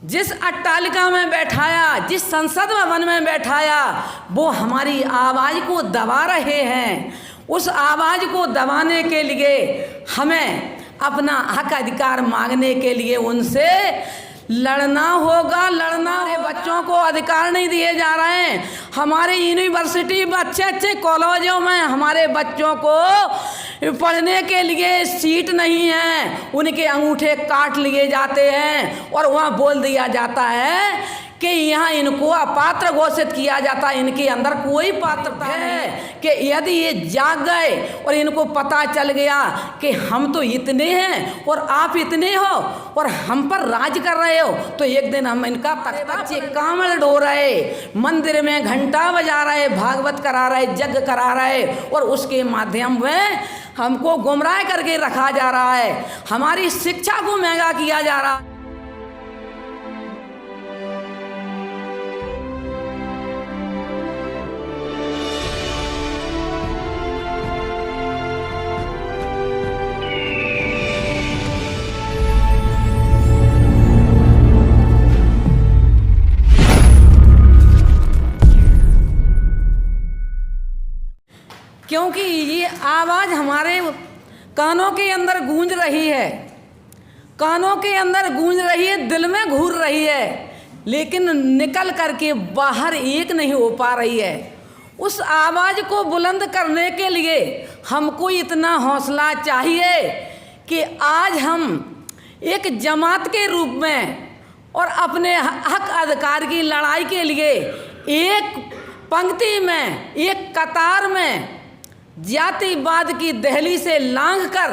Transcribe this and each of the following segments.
जिस अट्टालिका में बैठाया, जिस संसद भवन में बैठाया, वो हमारी आवाज़ को दबा रहे हैं। उस आवाज़ को दबाने के लिए हमें अपना हक अधिकार मांगने के लिए उनसे लड़ना होगा। बच्चों को अधिकार नहीं दिए जा रहे हैं। हमारे यूनिवर्सिटी में अच्छे अच्छे कॉलेजों में हमारे बच्चों को पढ़ने के लिए सीट नहीं है, उनके अंगूठे काट लिए जाते हैं और वहाँ बोल दिया जाता है कि यहाँ इनको अपात्र घोषित किया जाता है, इनके अंदर कोई पात्रता है कि यदि ये जाग गए और इनको पता चल गया कि हम तो इतने हैं और आप इतने हो और हम पर राज कर रहे हो, तो एक दिन हम इनका बच्चे कांवड़ ढो रहे, मंदिर में घंटा बजा रहे, भागवत करा रहे, यज्ञ करा रहे और उसके माध्यम में हमको गुमराह करके रखा जा रहा है। हमारी शिक्षा को महंगा किया जा रहा है। क्योंकि ये आवाज़ हमारे कानों के अंदर गूंज रही है, कानों के अंदर गूंज रही है, दिल में घूर रही है, लेकिन निकल करके बाहर एक नहीं हो पा रही है। उस आवाज़ को बुलंद करने के लिए हमको इतना हौसला चाहिए कि आज हम एक जमात के रूप में और अपने हक अधिकार की लड़ाई के लिए एक पंक्ति में, एक कतार में जातिवाद की दहली से लांघ कर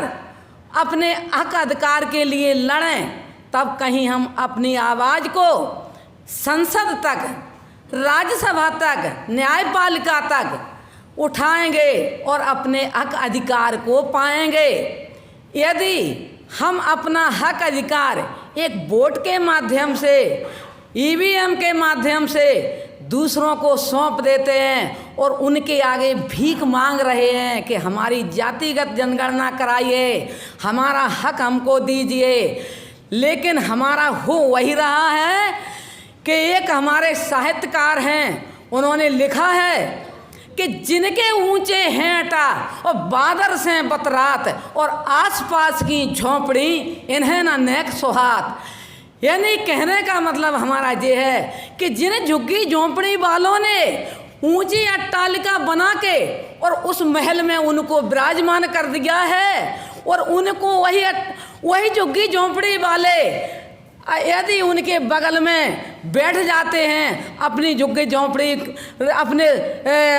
अपने हक अधिकार के लिए लड़ें। तब कहीं हम अपनी आवाज़ को संसद तक, राज्यसभा तक, न्यायपालिका तक उठाएंगे और अपने हक अधिकार को पाएंगे। यदि हम अपना हक अधिकार एक वोट के माध्यम से, ईवीएम के माध्यम से दूसरों को सौंप देते हैं और उनके आगे भीख मांग रहे हैं कि हमारी जातिगत जनगणना कराइए, हमारा हक हमको दीजिए, लेकिन हमारा हो वही रहा है कि एक हमारे साहित्यकार हैं, उन्होंने लिखा है कि जिनके ऊंचे हैं अटा और बादर से बतरात और आसपास की झोंपड़ी इन्हें ना नेक सुहात। यानी कहने का मतलब हमारा ये है कि जिन झुग्गी झोंपड़ी वालों ने ऊंची अट्टालिका बना के और उस महल में उनको विराजमान कर दिया है और उनको वही झुग्गी झोंपड़ी वाले यदि उनके बगल में बैठ जाते हैं अपनी झुग्गी झोंपड़ी अपने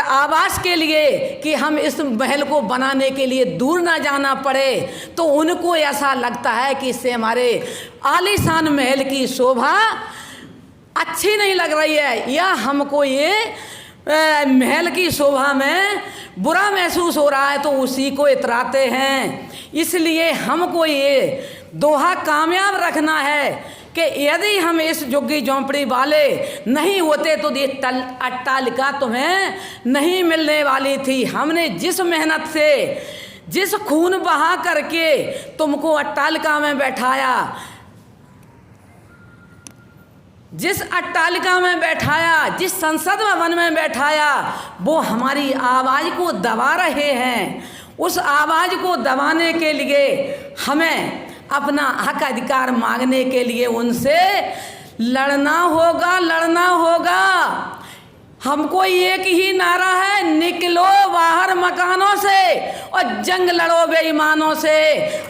आवास के लिए कि हम इस महल को बनाने के लिए दूर ना जाना पड़े, तो उनको ऐसा लगता है कि इससे हमारे आलीशान महल की शोभा अच्छी नहीं लग रही है या हमको ये महल की शोभा में बुरा महसूस हो रहा है, तो उसी को इतराते हैं। इसलिए हमको ये दोहा कामयाब रखना है कि यदि हम इस झुग्गी झोंपड़ी वाले नहीं होते तो ये अट्टालिका तुम्हें नहीं मिलने वाली थी। हमने जिस मेहनत से, जिस खून बहा करके तुमको अट्टालिका में बैठाया, जिस अट्टालिका में बैठाया, जिस संसद भवन में बैठाया, वो हमारी आवाज़ को दबा रहे हैं। उस आवाज़ को दबाने के लिए हमें अपना हक अधिकार मांगने के लिए उनसे लड़ना होगा। हमको एक ही नारा है, निकलो बाहर मकानों से और जंग लड़ो बेईमानों से।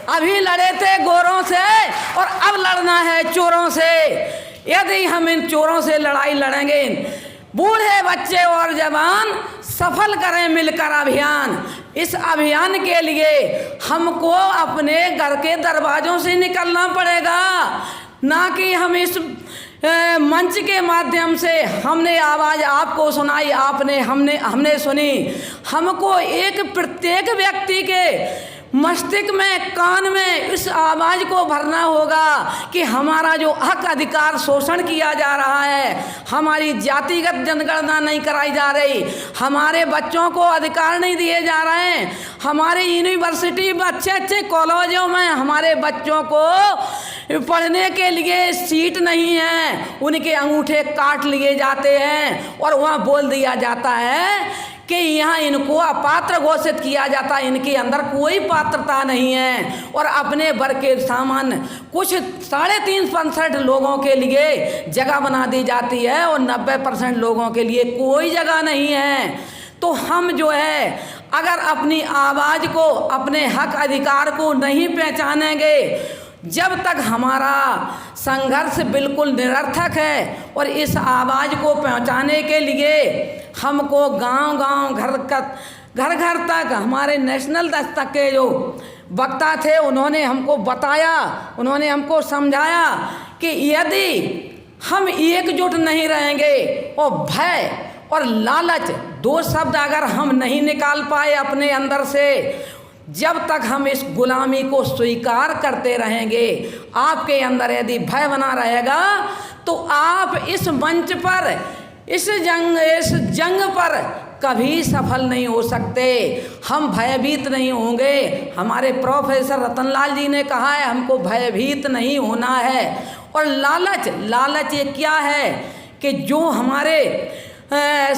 अभी लड़े थे गोरों से और अब लड़ना है चोरों से। यदि हम इन चोरों से लड़ाई लड़ेंगे, बूढ़े बच्चे और जवान सफल करें मिलकर अभियान। इस अभियान के लिए हमको अपने घर के दरवाजों से निकलना पड़ेगा, ना कि हम इस मंच के माध्यम से हमने आवाज़ आपको सुनाई, हमने सुनी। हमको एक प्रत्येक व्यक्ति के मस्तिष्क में, कान में इस आवाज़ को भरना होगा कि हमारा जो हक अधिकार शोषण किया जा रहा है, हमारी जातिगत जनगणना नहीं कराई जा रही, हमारे बच्चों को अधिकार नहीं दिए जा रहे हैं, हमारे यूनिवर्सिटी में अच्छे अच्छे कॉलेजों में हमारे बच्चों को पढ़ने के लिए सीट नहीं है, उनके अंगूठे काट लिए जाते हैं और वहाँ बोल दिया जाता है कि यहाँ इनको अपात्र घोषित किया जाता है, इनके अंदर कोई पात्रता नहीं है। और अपने वर्ग के सामान्य कुछ 365 लोगों के लिए जगह बना दी जाती है और 90% लोगों के लिए कोई जगह नहीं है। तो हम जो है अगर अपनी आवाज़ को, अपने हक अधिकार को नहीं पहचानेंगे, जब तक हमारा संघर्ष बिल्कुल निरर्थक है। और इस आवाज़ को पहुंचाने के लिए हमको गांव-गांव, घर घर तक, हमारे नेशनल दस्तक के जो वक्ता थे उन्होंने हमको बताया, उन्होंने हमको समझाया कि यदि हम एकजुट नहीं रहेंगे और भय और लालच 2 शब्द अगर हम नहीं निकाल पाए अपने अंदर से, जब तक हम इस गुलामी को स्वीकार करते रहेंगे, आपके अंदर यदि भय बना रहेगा तो आप इस मंच पर, इस जंग पर कभी सफल नहीं हो सकते। हम भयभीत नहीं होंगे। हमारे प्रोफेसर रतनलाल जी ने कहा है हमको भयभीत नहीं होना है। और लालच ये क्या है कि जो हमारे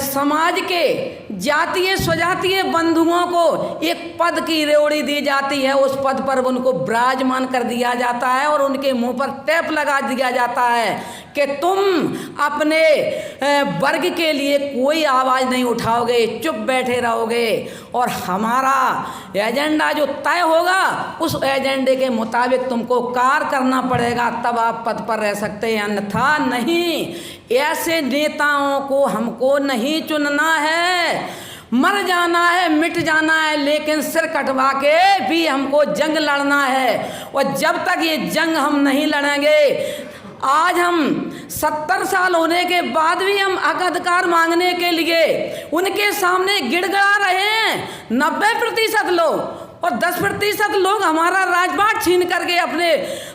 समाज के जातीय स्वजातीय बंधुओं को एक पद की रेवड़ी दी जाती है, उस पद पर उनको विराजमान कर दिया जाता है और उनके मुंह पर टैप लगा दिया जाता है कि तुम अपने वर्ग के लिए कोई आवाज़ नहीं उठाओगे, चुप बैठे रहोगे और हमारा एजेंडा जो तय होगा उस एजेंडे के मुताबिक तुमको कार्य करना पड़ेगा, तब आप पद पर रह सकते हैं, अन्यथा नहीं। ऐसे नेताओं को हमको नहीं चुनना है। मर जाना है, मिट जाना है, लेकिन सिर कटवा के भी हमको जंग लड़ना है। और जब तक ये जंग हम नहीं लड़ेंगे, आज हम 70 साल होने के बाद भी हम हक अधिकार मांगने के लिए उनके सामने गिड़गिड़ा रहे हैं। 90% लोग और 10% लोग हमारा राजपाट छीन करके अपने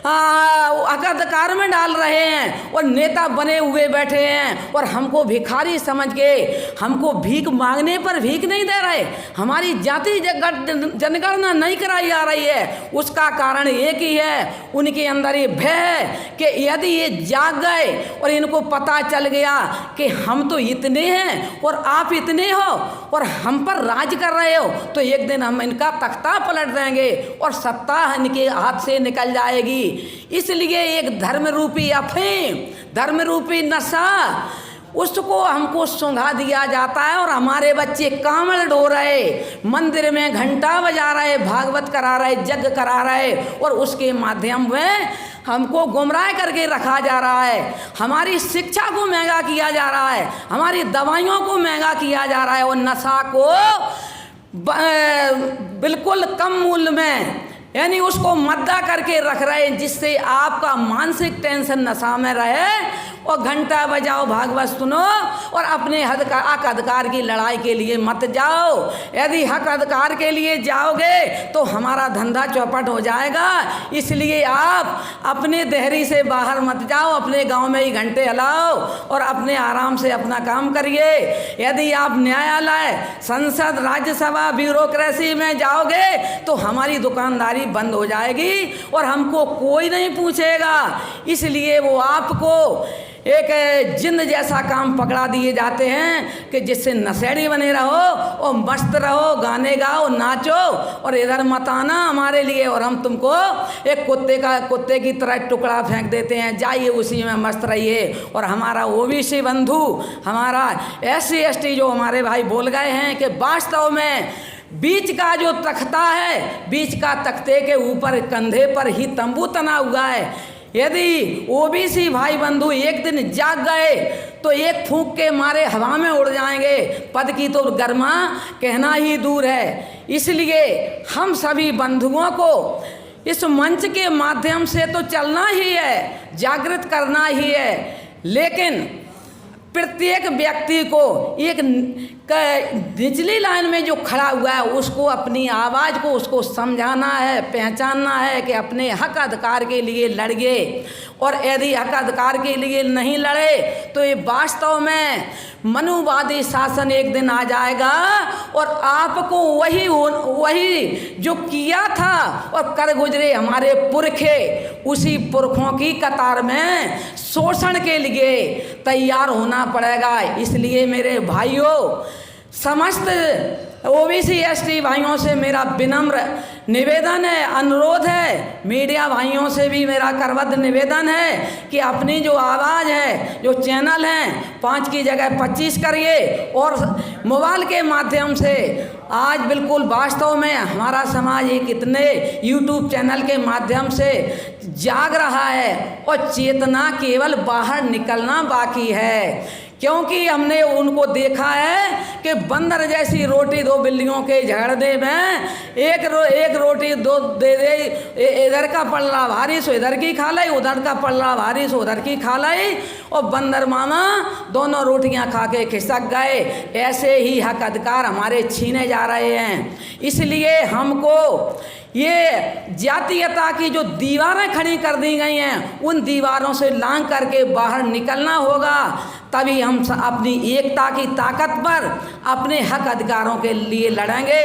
हक अधिकार में डाल रहे हैं और नेता बने हुए बैठे हैं और हमको भिखारी समझ के हमको भीख मांगने पर भीख नहीं दे रहे। हमारी जाति जनगणना नहीं कराई जा रही है। उसका कारण एक ही है, उनके अंदर ये भय है कि यदि ये जाग गए और इनको पता चल गया कि हम तो इतने हैं और आप इतने हो और हम पर राज कर रहे हो, तो एक दिन हम इनका तख्ता पलट देंगे और सत्ता इनके हाथ से निकल जाएगी। इसलिए एक धर्म रूपी अफीम, धर्म रूपी नशा, उसको हमको सुंघा दिया जाता है और हमारे बच्चे कांवड़ ढो रहे, मंदिर में घंटा बजा रहे, भागवत करा रहे, यज्ञ करा रहे और उसके माध्यम में हमको गुमराह करके रखा जा रहा है। हमारी शिक्षा को महंगा किया जा रहा है, हमारी दवाइयों को महंगा किया जा रहा है और नशा को बिल्कुल कम मूल्य में, यानी उसको मद्दा करके रख रहे हैं, जिससे आपका मानसिक टेंशन नशा में रहे और घंटा बजाओ, भागवत सुनो और अपने हक अधिकार की लड़ाई के लिए मत जाओ। यदि हक अधिकार के लिए जाओगे तो हमारा धंधा चौपट हो जाएगा। इसलिए आप अपने देहरी से बाहर मत जाओ, अपने गांव में ही घंटे हिलाओ और अपने आराम से अपना काम करिए। यदि आप न्यायालय, संसद, राज्यसभा, ब्यूरोक्रेसी में जाओगे तो हमारी दुकानदारी बंद हो जाएगी और हमको कोई नहीं पूछेगा। इसलिए वो आपको एक जिन्न जैसा काम पकड़ा दिए जाते हैं कि जिससे नशेड़ी बने रहो और मस्त रहो, गाने गाओ, नाचो और इधर मत आना हमारे लिए, और हम तुमको एक कुत्ते की तरह टुकड़ा फेंक देते हैं, जाइए उसी में मस्त रहिए। और हमारा ओबीसी बंधु, हमारा SC ST जो हमारे भाई बोल गए हैं कि वास्तव में बीच का जो तख्ता है, बीच का तख्ते के ऊपर कंधे पर ही तंबू तना हुआ है। यदि ओबीसी भाई बंधु एक दिन जाग गए तो एक फूंक के मारे हवा में उड़ जाएंगे, पद की तो गर्मा कहना ही दूर है। इसलिए हम सभी बंधुओं को इस मंच के माध्यम से तो चलना ही है, जागृत करना ही है, लेकिन प्रत्येक व्यक्ति को एक निचली लाइन में जो खड़ा हुआ है उसको अपनी आवाज़ को उसको समझाना है, पहचानना है कि अपने हक अधिकार के लिए लड़िए। और यदि हक अधिकार के लिए नहीं लड़े तो ये वास्तव में मनुवादी शासन एक दिन आ जाएगा और आपको वही जो किया था और कर गुजरे हमारे पुरखे, उसी पुरखों की कतार में शोषण के लिए तैयार होना पड़ेगा। इसलिए मेरे भाइयों, समस्त ओबीसी एसटी भाइयों से मेरा विनम्र निवेदन है, अनुरोध है, मीडिया भाइयों से भी मेरा करबद्ध निवेदन है कि अपनी जो आवाज़ है, जो चैनल हैं, 5 की जगह 25 करिए। और मोबाइल के माध्यम से आज बिल्कुल वास्तव में हमारा समाज एक इतने यूट्यूब चैनल के माध्यम से जाग रहा है और चेतना केवल बाहर निकलना बाकी है। क्योंकि हमने उनको देखा है कि बंदर जैसी रोटी दो बिल्लियों के झगड़ने में एक रोटी दो दे दे, इधर का पल्ला भारी सो इधर की खा लाई, उधर का पल्ला भारी सो उधर की खा लाई, और बंदर मामा दोनों रोटियां खा के खिसक गए। ऐसे ही हक अधिकार हमारे छीने जा रहे हैं। इसलिए हमको ये जातीयता की जो दीवारें खड़ी कर दी गई हैं, उन दीवारों से लांघ करके बाहर निकलना होगा। तभी हम अपनी एकता की ताकत पर अपने हक अधिकारों के लिए लड़ेंगे।